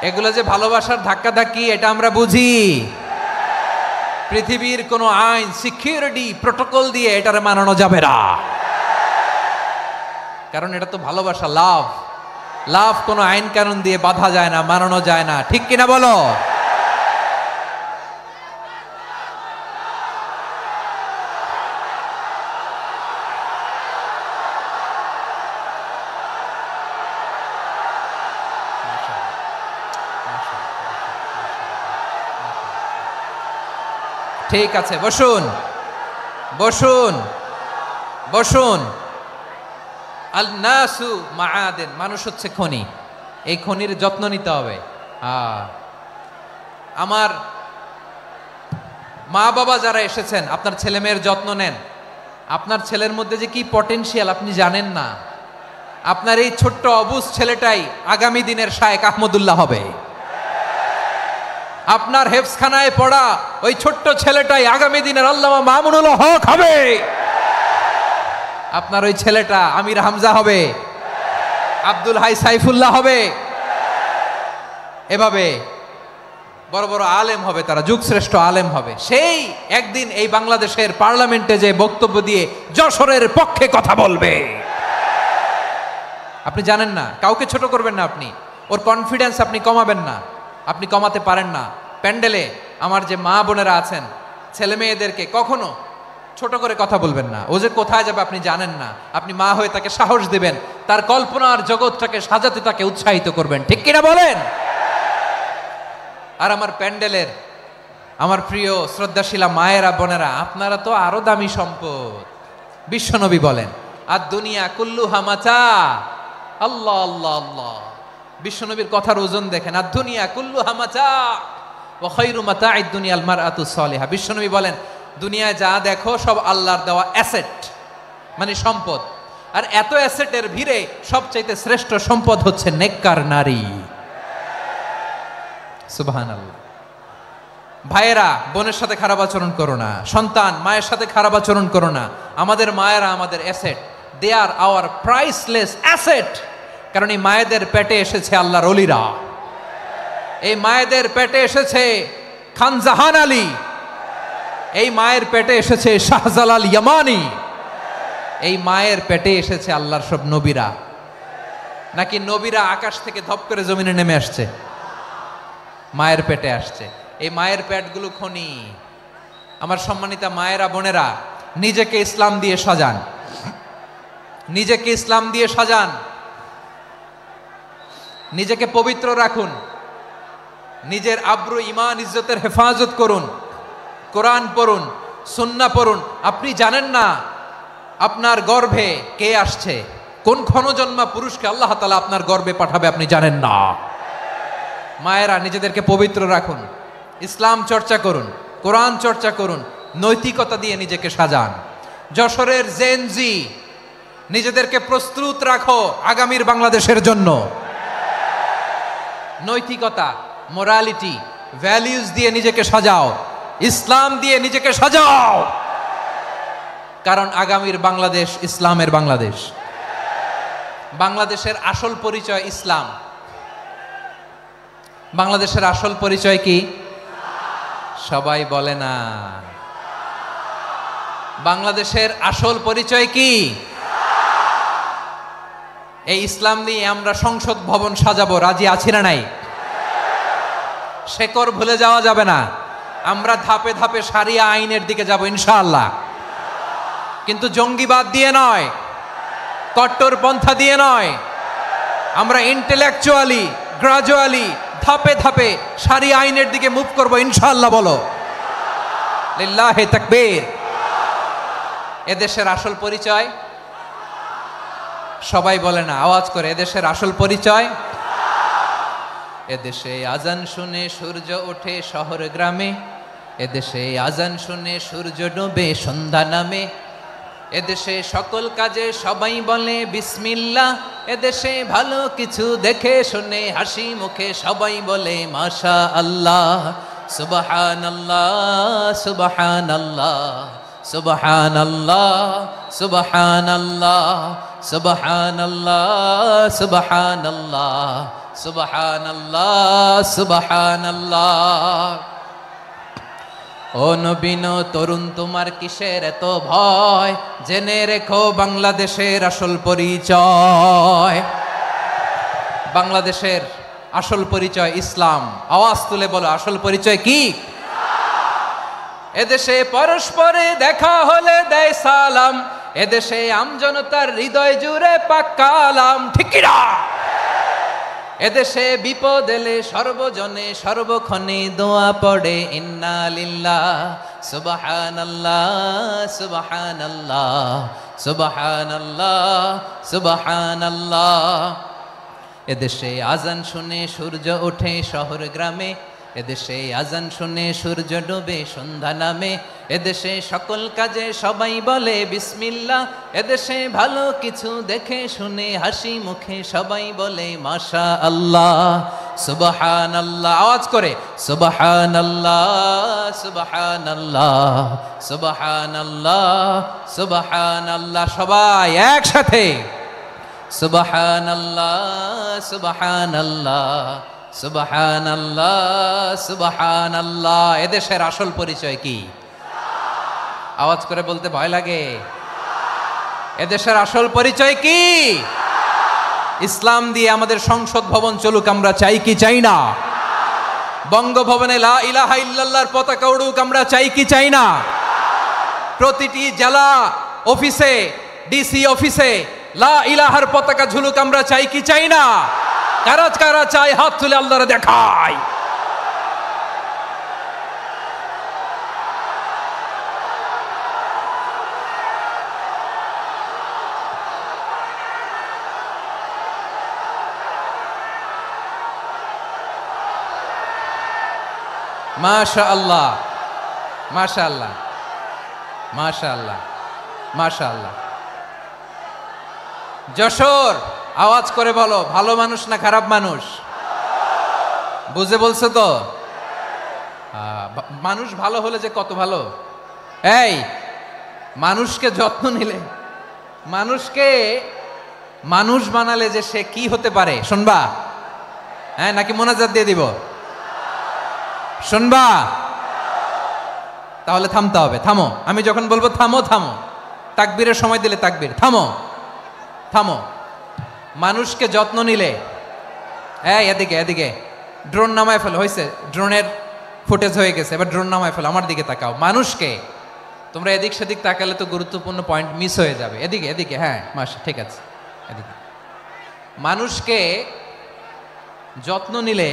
এগুলো যে ভালোবাসার ধাক্কাধাক্কি এটা আমরা বুঝি। পৃথিবীর কোনো আইন, সিকিউরিটি প্রটোকল দিয়ে এটারে মানানো যাবে না, কারণ এটা তো ভালোবাসা, লাভ। লাভ কোনো আইন কানুন দিয়ে বাধা যায় না, মানানো যায় না, ঠিক কিনা বলো? ঠিক আছে, বসুন বসুন বসুন। আল নাসু মাআদেন, মানুষ হচ্ছে খনি, এই খনির যত্ন নিতে হবে। আমার মা বাবা যারা এসেছেন, আপনার ছেলে মেয়ের যত্ন নেন। আপনার ছেলের মধ্যে যে কি পটেনশিয়াল আপনি জানেন না। আপনার এই ছোট্ট অবুজ ছেলেটাই আগামী দিনের শায়েখ আহমদুল্লাহ হবে। আপনার হেফজখানায় পড়া ওই ছোট্ট ছেলেটাই আগামী দিনের আল্লামা মামুনুল হক হবে। আপনার ওই ছেলেটা আমির হামজা হবে, আব্দুল হাই সাইফুল্লাহ হবে। এভাবে বড় বড় আলেম হবে, তারা যুগশ্রেষ্ঠ আলেম হবে। সেই একদিন এই বাংলাদেশের পার্লামেন্টে যে বক্তব্য দিয়ে যশোরের পক্ষে কথা বলবে। আপনি জানেন না, কাউকে ছোট করবেন না আপনি, ওর কনফিডেন্স আপনি কমাবেন না, আপনি কমাতে পারেন না। প্যান্ডেলে আমার যে মা বোনেরা আছেন, ছেলে মেয়েদেরকে কখনো ছোট করে কথা বলবেন না। ও যে কোথায় যাবে আপনি জানেন না, আপনি মা হয়ে তাকে সাহস দিবেন, তার কল্পনার জগৎটাকে সাজাতে তাকে উৎসাহিত করবেন, ঠিক কিনা বলেন? আর আমার প্যান্ডেলের আমার প্রিয় শ্রদ্ধাশীলা মায়েরা বোনেরা, আপনারা তো আরো দামি সম্পদ। বিশ্বনবী বলেন, আর দুনিয়া কুল্লুহা মাতা। আল্লাহ আল্লাহ আল্লাহ, বিশ্বনবীর কথার ওজন দেখেন। আর দুনিয়া কুল্লুহা মাতা ওয়া খায়রু মাতা'আদ দুনিয়া আল মারআতুস সালিহা। বিশ্বনবী বলেন, দুনিয়ায় যা দেখো সব আল্লাহর দেওয়া অ্যাসেট, মানে সম্পদ। আর এত অ্যাসেটের ভিড়ে সবচাইতে শ্রেষ্ঠ সম্পদ হচ্ছে নেককার নারী। সুবহানাল্লাহ। ভাইয়েরা বোনের সাথে খারাপ আচরণ করো না, সন্তান মায়ের সাথে খারাপ আচরণ করো না। আমাদের মায়েরা আমাদের asset, they are our priceless asset. কারণ এই মায়েদের পেটে এসেছে আল্লাহর ওলিরা, এই মায়েদের পেটে এসেছে খান জাহান আলী, এই মায়ের পেটে এসেছে শাহজালাল ইয়ামানি, এই মায়ের পেটে এসেছে আল্লাহর সব নবীরা। নাকি নবীরা আকাশ থেকে ধপ করে জমিনে নেমে আসছে? মায়ের পেটে আসছে। এই মায়ের পেটগুলো খনি। আমার সম্মানিতা মায়েরা বোনেরা, নিজেকে ইসলাম দিয়ে সাজান, নিজেকে ইসলাম দিয়ে সাজান, নিজেকে পবিত্র রাখুন, নিজের আব্রু ইমান ইজ্জতের হেফাজত করুন, কোরআন পড়ুন, সুন্নাহ পড়ুন। আপনি জানেন না আপনার গর্ভে কে আসছে, কোন ক্ষণজন্মা পুরুষকে আল্লাহ তাআলা আপনার গর্ভে পাঠাবে আপনি জানেন না। মায়েরা নিজেদেরকে পবিত্র রাখুন, ইসলাম চর্চা করুন, কোরআন চর্চা করুন, নৈতিকতা দিয়ে নিজেকে সাজান। যশোরের জেনজি, নিজেদেরকে প্রস্তুত রাখো আগামীর বাংলাদেশের জন্য। নৈতিকতা, মোরালিটি, ভ্যালিউজ দিয়ে নিজেকে সাজাও, ইসলাম দিয়ে নিজেকে সাজাও, কারণ আগামীর বাংলাদেশ ইসলামের বাংলাদেশ। বাংলাদেশের আসল পরিচয় ইসলাম। বাংলাদেশের আসল পরিচয় কি? সবাই বলে না। বাংলাদেশের আসল পরিচয় কি? এই ইসলাম নিয়ে আমরা সংসদ ভবন সাজাবো, রাজি আছি না নাই? শেকড় ভুলে যাওয়া যাবে না। আমরা ধাপে ধাপে শারিয়া আইনের দিকে যাব ইনশাআল্লাহ, কিন্তু জঙ্গিবাদ দিয়ে নয়, কট্টরপন্থা দিয়ে নয়। আমরা ইন্টেলেকচুয়ালি, গ্রাজুয়ালি, ধাপে ধাপে শারিয়া আইনের দিকে মুভ করব ইনশাআল্লাহ। বলো লিল্লাহি তাকবীর। এদেশের আসল পরিচয় সবাই বলে না, আওয়াজ করে, এদেশের আসল পরিচয়। এদেশে আজান শুনে সূর্য ওঠে শহর গ্রামে, এদেশে আজান শুনে সূর্য ডোবে সন্ধ্যা নামে, এদেশে সকল কাজে সবাই বলে বিসমিল্লাহ, এদেশে ভালো কিছু দেখে শুনে হাসি মুখে সবাই বলে মাশা আল্লাহ, সুবহানাল্লাহ সুবহানাল্লাহ সুবহানাল্লাহ সুবহানাল্লাহ সুবহানাল্লাহ সুবহানাল্লাহ সুবহানাল্লাহ সুবহানাল্লাহ। ও নবীন তরুণ তোমার কিসের এত ভয়, জেনে রেখো বাংলাদেশের আসল পরিচয়। বাংলাদেশের আসল পরিচয় ইসলাম। আওয়াজ তুলে বলো, আসল পরিচয় কি? এদেশে পরস্পরে দেখা হলে দেয় সালাম, এদেশে আমজনতার হৃদয় জুড়ে পাক্কালাম, ঠিক কি না? এদেশে বিপদ এলে সর্বজনে সর্বক্ষণে দোয়া পড়ে ইন্না লিল্লাহ সুবহানাল্লাহ সুবহানাল্লাহ সুবহানাল্লাহ সুবহানাল্লাহ। এদেশে আজান শুনে সূর্য ওঠে শহর গ্রামে, এদেশে আজান শুনে সূর্য ডোবে সন্ধ্যা নামে, এদেশে সকল কাজে সবাই বলে বিসমিল্লাহ, এদেশে ভালো কিছু দেখে শুনে হাসি মুখে সবাই বলে মাশা আল্লাহ সুবহানাল্লাহ। আওয়াজ করে সুবহানাল্লাহ সুবহানাল্লাহ সুবহানাল্লাহ সুবহানাল্লাহ। সবাই একসাথে সুবহানাল্লাহ সুবহানাল্লাহ সুবহানাল্লাহ সুবহানাল্লাহ। এদেশের আসল পরিচয় কি? আওয়াজ করে বলতে ভয় লাগে। এদেশের আসল পরিচয় কি? ইসলাম দিয়ে আমাদের সংসদ ভবন চলুক, আমরা চাই কি চাই না? বঙ্গভবনে লা ইলাহা ইল্লাল্লাহর পতাকা উড়ুক, আমরা চাই কি চাই না? প্রতিটি জেলা অফিসে, ডিসি অফিসে লা ইলাহার পতাকা ঝুলুক, আমরা চাই কি চাই না? কারা কারা চাই হাত তুলে আল্লাহরে দেখায়। মাশাআল্লাহ মাশাআল্লাহ মাশাআল্লাহ মাশাআল্লাহ। যশোর, আওয়াজ করে বলো, ভালো মানুষ না খারাপ মানুষ? বুঝে বলছো তো? মানুষ ভালো হলে যে কত ভালো। এই মানুষকে যত্ন নিলে, মানুষকে মানুষ বানালে যে সে কি হতে পারে শুনবা? হ্যাঁ, নাকি মোনাজাত দিয়ে দিব? শুনবা? তাহলে থামতে হবে। থামো, আমি যখন বলবো থামো থামো, তাকবীরের সময় দিলে তাকবীর, থামো থামো। মানুষকে যত্ন নিলে, এই এদিকে এদিকে, ড্রোন নামায় ফেলো। হয়েছে, ড্রোনের ফুটেজ হয়ে গেছে, এবার ড্রোন নামায় ফেলো। আমার দিকে তাকাও। মানুষকে, তোমরা এদিক সেদিক তাকালে তো গুরুত্বপূর্ণ পয়েন্ট মিস হয়ে যাবে। এদিকে এদিকে, হ্যাঁ মাসা ঠিক আছে, এদিকে। মানুষকে যত্ন নিলে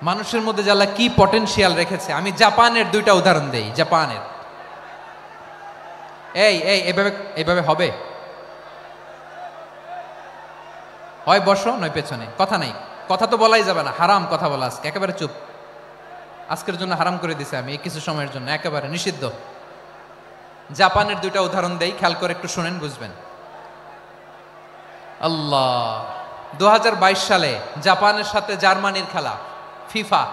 মানুষের মধ্যে যারা কি পটেনশিয়াল রেখেছে, আমি জাপানের দুইটা উদাহরণ দেই। জাপানের, এই এই এভাবে এভাবে হবে, হয় বসো নয় পেছনে, কথা নাই, কথা তো বলাই যাবে না, হারাম কথা বলা। আজকে একেবারে চুপ, আজকের জন্য হারাম করে দিছে আমি, কিছু সময়ের জন্য একেবারে নিষিদ্ধ। জাপানের দুইটা উদাহরণ দেই, খেয়াল করে একটু শুনেন, বুঝবেন। আল্লাহ, 2022 সালে জাপানের সাথে জার্মানির খেলা, ফিফা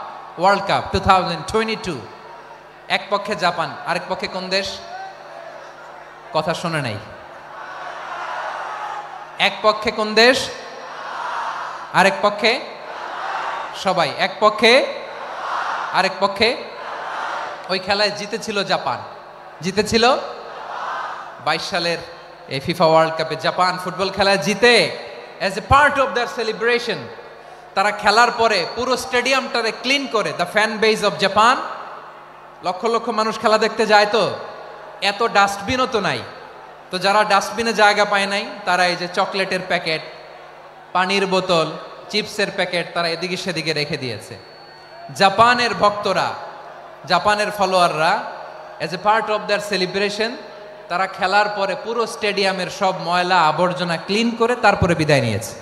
ওয়ার্ল্ড কাপ 2022। এক পক্ষে জাপান, আরেক পক্ষে কোন দেশ? কথা শুনে নাই। এক পক্ষে কোন দেশ? আরেক পক্ষে? সবাই এক পক্ষে, আরেক পক্ষে। ওই খেলায় জিতেছিল জাপান, জিতেছিল 22 সালের এই ফিফা ওয়ার্ল্ড কাপে। জাপান ফুটবল খেলায় জিতে, as a part of their celebration তারা খেলার পরে পুরো স্টেডিয়ামটারে ক্লিন করে। The fan base of Japan, লক্ষ লক্ষ মানুষ খেলা দেখতে যায়, তো এত ডাস্টবিনও তো নাই, তো যারা ডাস্টবিনে জায়গা পায় নাই তারা এই যে চকলেটের প্যাকেট, পানির বোতল, চিপসের প্যাকেট তারা এদিকে সেদিকে রেখে দিয়েছে। জাপানের ভক্তরা, জাপানের ফলোয়াররা, as a part of their celebration তারা খেলার পরে পুরো স্টেডিয়ামের সব ময়লা আবর্জনা ক্লিন করে তারপরে বিদায় নিয়েছে।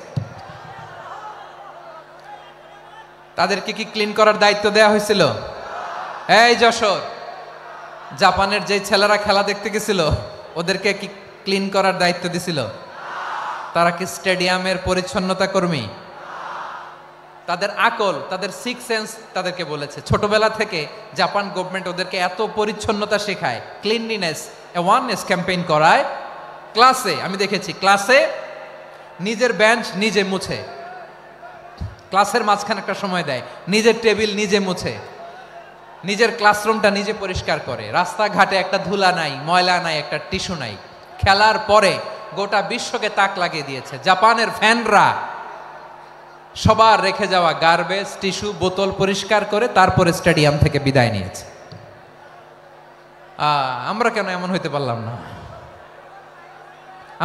তাদেরকে কি ক্লিন করার দায়িত্ব দেয়া হয়েছিল? এই যশোর, জাপানের যে ছেলেরা খেলা দেখতে গেছিল ওদেরকে কি ক্লিন করার দায়িত্ব দিছিল? তারা কি স্টেডিয়ামের পরিচ্ছন্নতা কর্মী? তাদের আকল, তাদের সিক্স সেন্স তাদেরকে বলেছে। ছোটবেলা থেকে জাপান গভর্নমেন্ট ওদেরকে এত পরিচ্ছন্নতা শেখায়, ক্লিনলিনেস অ্যাওয়ারনেস ক্যাম্পেইন করায়, ক্লাসে আমি দেখেছি, ক্লাসে নিজের বেঞ্চ নিজে মুছে, ক্লাসের মাঝখানে একটা সময় দেয়, নিজের টেবিল নিজে মুছে, নিজের ক্লাসরুমটা নিজে পরিষ্কার করে, রাস্তাঘাটে একটা ধুলা নাই, ময়লা নাই, একটা টিস্যু নাই। খেলার পরে গোটা বিশ্বকে তাক লাগিয়ে দিয়েছে। জাপানের ফ্যানরা সবার রেখে যাওয়া গার্বেজ, টিস্যু, বোতল পরিষ্কার করে তারপরে স্টেডিয়াম থেকে বিদায় নিয়েছে। আমরা কেন এমন হইতে পারলাম না?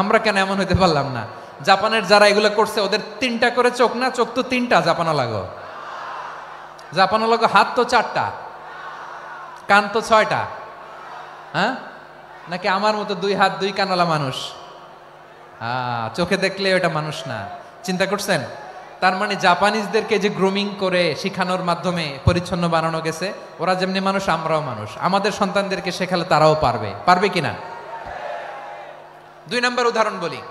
আমরা কেন এমন হইতে পারলাম না? জাপানের যারা এগুলো করছে ওদের 3টা করে চোখ না? চোখ তো 3টা, জাপানো লাগো, জাপানো লাগো, হাত তো 4টা, কান তো 6টা। হ্যাঁ, নাকি আমার মতো 2 হাত 2 কানওয়ালা মানুষ? চোখে দেখলে ওটা মানুষ না। চিন্তা করছেন? তার মানে জাপানিজদেরকে যে গ্রুমিং করে শিখানোর মাধ্যমে পরিচ্ছন্ন বানানো গেছে, ওরা যেমনি মানুষ আমরাও মানুষ, আমাদের সন্তানদেরকে শেখালে তারাও পারবে। পারবে কিনা? 2 নম্বর উদাহরণ বলি।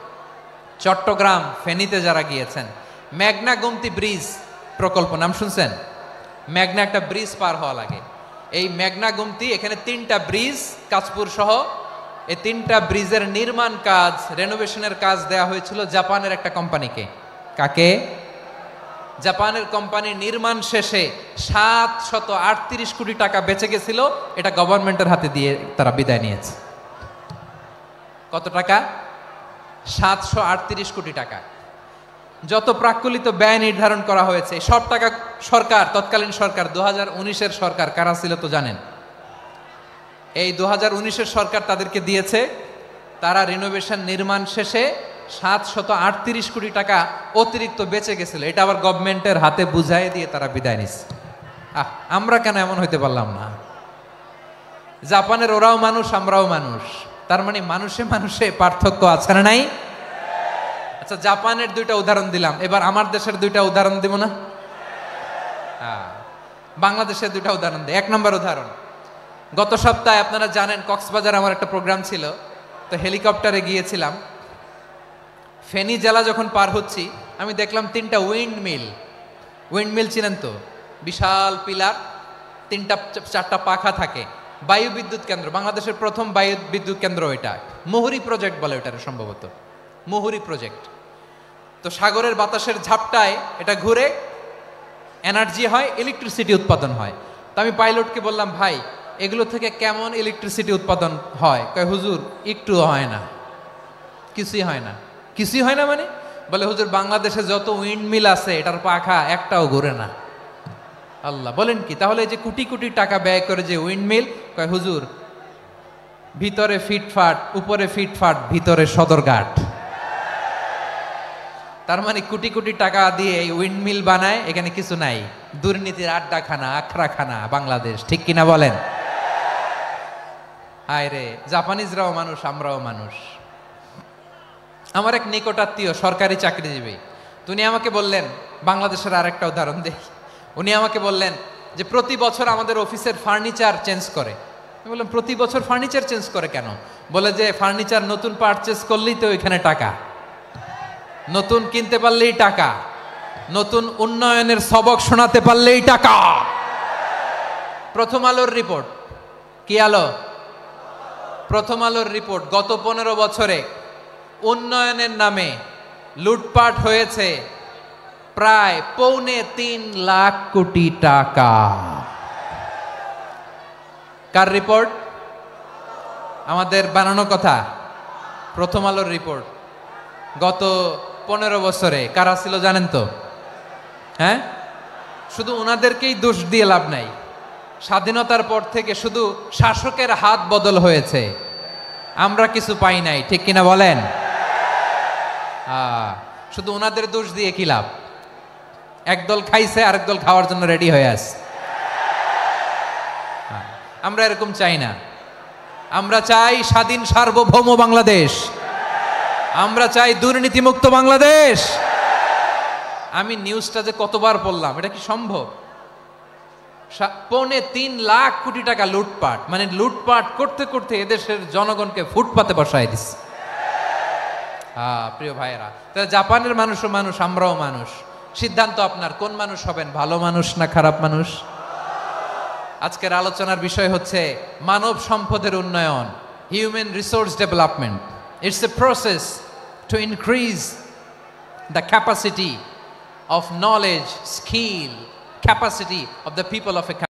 চট্টগ্রাম ফেনীতে যারা গিয়েছেন, মেঘনা গোমতী ব্রিজ প্রকল্প নাম শুনছেন? মেঘনা একটা ব্রিজ পার হওয়া লাগে। এই মেঘনা গোমতী, এখানে 3টা ব্রিজ, কাঁচপুর সহ এই 3টা ব্রিজের নির্মাণ কাজ, রেনোভেশনের কাজ দেয়া হয়েছিল জাপানের একটা কোম্পানিকে। কাকে? জাপানের কোম্পানি। নির্মাণ শেষে 738 কোটি টাকা বেঁচে গেছিল, এটা গভর্নমেন্টের হাতে দিয়ে তারা বিদায় নিয়েছে। কত টাকা? 738 কোটি টাকা। যত প্রাক্কলিত ব্যয় নির্ধারণ করা হয়েছে সব টাকা সরকার, তৎকালীন সরকার 2019-এর সরকার, কারা ছিল তো জানেন? এই 2019-এর সরকার তাদেরকে দিয়েছে। তারা রিনোভেশন নির্মাণ শেষে 738 কোটি টাকা অতিরিক্ত বেঁচে গেছিল, এটা আবার গভর্নমেন্টের হাতে বুঝাই দিয়ে তারা বিদায় নিচ্ছে। আমরা কেন এমন হইতে পারলাম না? জাপানের ওরাও মানুষ, আমরাও মানুষ, তার মানে মানুষে মানুষে পার্থক্য আছে না নাই? আচ্ছা, জাপানের 2টা উদাহরণ দিলাম, এবার আমার দেশের 2টা উদাহরণ দিব না? বাংলাদেশের 2টা উদাহরণ দিই। 1 নম্বর উদাহরণ, গত সপ্তাহে আপনারা জানেন কক্সবাজার আমার একটা প্রোগ্রাম ছিল, তো হেলিকপ্টারে গিয়েছিলাম। ফেনী জেলা যখন পার হচ্ছি আমি দেখলাম 3টা উইন্ডমিল। উইন্ডমিল চিনেন তো? বিশাল পিলার, 3টা 4টা পাখা থাকে। বায়ু বিদ্যুৎ কেন্দ্র, বাংলাদেশের প্রথম বায়ু বিদ্যুৎ কেন্দ্র এটা। মুহুরী প্রজেক্ট বলে এটার, সম্ভবত মুহুরী প্রজেক্ট। তো সাগরের বাতাসের ঝাপটায় এটা ঘুরে এনার্জি হয়, ইলেকট্রিসিটি উৎপাদন হয়। তো আমি পাইলটকে বললাম, ভাই এগুলো থেকে কেমন ইলেকট্রিসিটি উৎপাদন হয়? কয়, হুজুর একটু হয় না, কিছুই হয় না। কিছুই হয় না মানে? বলে, হুজুর বাংলাদেশে যত উইন্ডমিল আছে এটার পাখা একটাও ঘুরে না। আল্লাহ, বলেন কি? তাহলে এই যে কোটি কোটি টাকা ব্যয় করে যে উইন্ডমিল, কয় হুজুর ভিতরে ফিটফাট, উপরে ফিটফাট, ভিতরে সদরঘাট। তার মানে কোটি কোটি টাকা দিয়ে এই উইন্ডমিল বানায়, এখানে কিছু নাই। দুর্নীতির আড্ডাখানা, আখড়াখানা বাংলাদেশ, ঠিক কিনা বলেন? হায় রে, জাপানিজরাও মানুষ, আমরাও মানুষ। আমার এক নিকটাত্মীয় সরকারি চাকরিজীবী, উনি আমাকে বললেন, বাংলাদেশের আরেকটা উদাহরণ দেখি। উনি আমাকে বললেন যে প্রতি বছর আমাদের অফিসের ফার্নিচার চেঞ্জ করে। আমি বললাম, প্রতি বছর ফার্নিচার চেঞ্জ করে কেন? বলে যে ফার্নিচার নতুন পারচেজ করলেই তো এখানে টাকা, নতুন কিনতে পারলেই টাকা, নতুন উন্নয়নের সবক শোনাতে পারলেই টাকা। প্রথম আলোর রিপোর্ট, কি আলো? প্রথম আলোর রিপোর্ট, গত 15 বছরে উন্নয়নের নামে লুটপাট হয়েছে প্রায় 3.25 লাখ কোটি টাকা। কার রিপোর্ট? আমাদের বানানো কথা? প্রথম আলোর রিপোর্ট। গত 15 বছরে কারা ছিল জানেন তো? হ্যাঁ, শুধু ওনাদেরকেই দোষ দিয়ে লাভ নাই। স্বাধীনতার পর থেকে শুধু শাসকের হাত বদল হয়েছে, আমরা কিছু পাই নাই, ঠিক কিনা বলেন? শুধু ওনাদের দোষ দিয়ে কি লাভ? একদল খাইছে, আরেক দল খাওয়ার জন্য রেডি হয়ে আছে। আমরা এরকম চাই না। আমরা চাই স্বাধীন সার্বভৌম বাংলাদেশ। আমরা চাই দুর্নীতিমুক্ত বাংলাদেশ। আমি নিউজটা যে কতবার বললাম, এটা কি সম্ভব? 3.25 লাখ কোটি টাকা লুটপাট, মানে লুটপাট করতে করতে এদেশের জনগণকে ফুটপাতে বসায় দিচ্ছে। প্রিয় ভাইয়েরা, তাহলে জাপানের মানুষও মানুষ, আমরাও মানুষ। সিদ্ধান্ত আপনার, কোন মানুষ হবেন, ভালো মানুষ না খারাপ মানুষ? আজকের আলোচনার বিষয় হচ্ছে মানব সম্পদের উন্নয়ন, human resource development. It's a process to increase the capacity of knowledge, skill, capacity of the people of a country.